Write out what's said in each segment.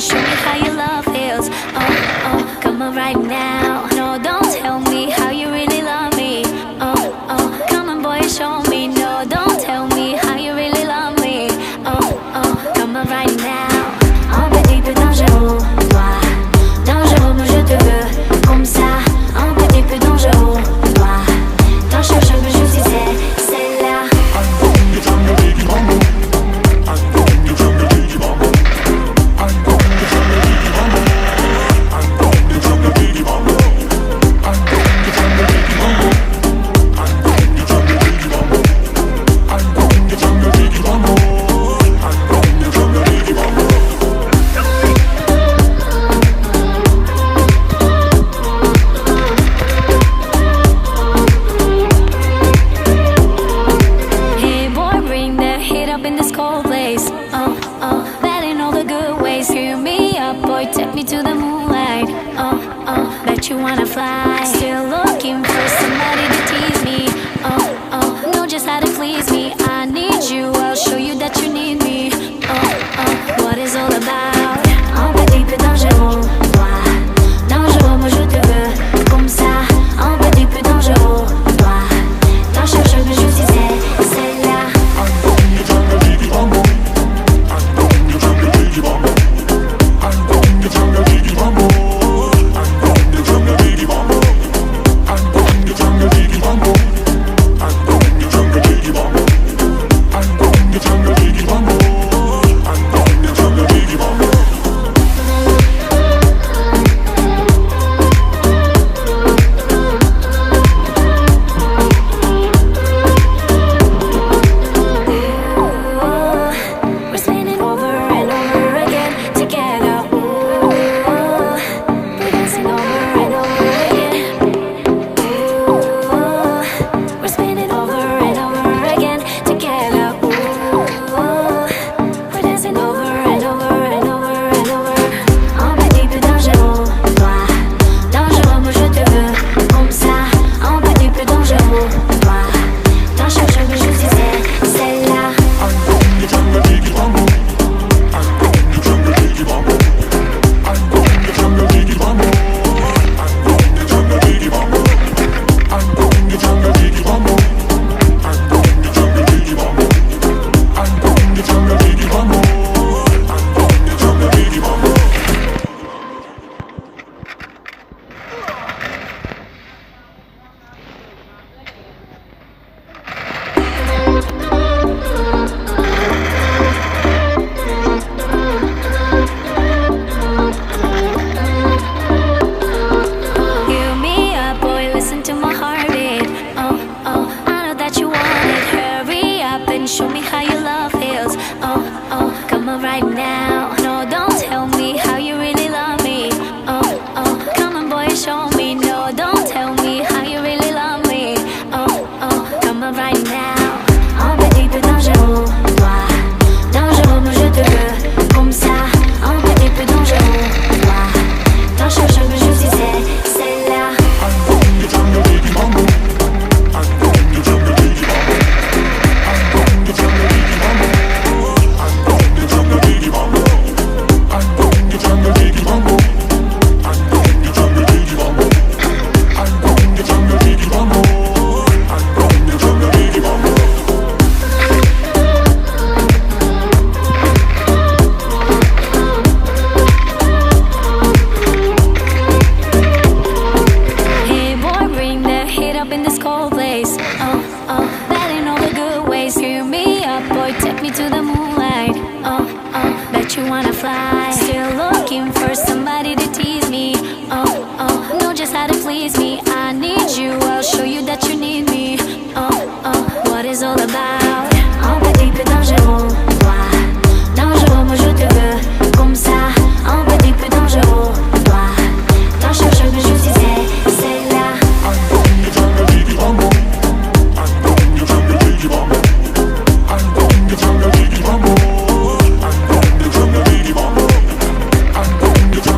and show me how your love feels. Oh, oh, come on right now. No, don't tell me how you really love me. Oh, oh, come on boy, show me. No, don't tell me how you really love me. Oh, oh, come on right now. Un petit peu dangereux, toi. Dangereux, moi je te veux comme ça. Un petit peu dangereux, toi. Dans chaque chose que je suis, c'est là. Take me to the moonlight. Oh, oh, bet you wanna fly. Still looking for somebody to tease me. Oh, oh, know just how to please me. I need you, I'll show you that you need me. Oh, oh, what is all about? Un petit peu dangereux, toi. Dangereux, moi je te veux comme ça. Un petit peu dangereux, toi. Dans chaque chose que je suis, c'est là. Show me how your love feels. Oh, oh, come on right now. No, don't tell me how you really love me. Oh, oh, come on boy, show me. No, don't tell me how you really love me. Oh, oh, come on right now. Un petit peu dangereux, toi. Dangereux, moi je te veux comme ça. Un petit peu dangereux, toi. Dans chaque chose que je suis, c'est là. Take me to the moonlight. Oh, oh, bet you wanna fly. Still looking for somebody to tease me. Oh, oh, know just how to please me. I need you, I'll show you that you need me. Oh, oh, what is all about? Un petit peu dangereux, toi. Dangereux, moi je te veux comme ça. Un petit peu dangereux, toi. Dans chaque chose que je suis, c'est là. Jungle,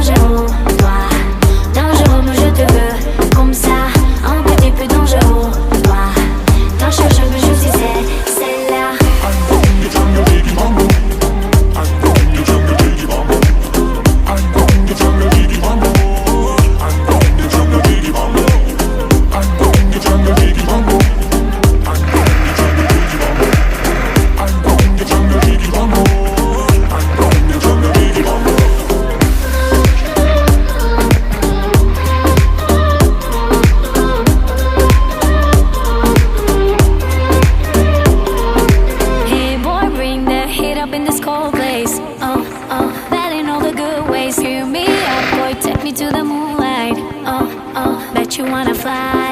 dangereux, toi. Dangereux, mais je te veux comme ça, un petit peu dangereux, toi. Quand je cherche, je suis celle-là. I'm from the jungle, Biggie Bamboo. I'm from the jungle, Biggie Bamboo. I'm from the jungle, Biggie Bamboo. I'm from the jungle, Biggie Bamboo. I'm from the jungle, Biggie Bamboo. I'm from the jungle, Biggie Bamboo. I'm from the jungle, Biggie Bamboo. Hey boy, bring the heat up in this cold place. Oh, oh, that in all the good ways. Fill me up, boy, take me to the moonlight. Oh, oh, bet you wanna fly.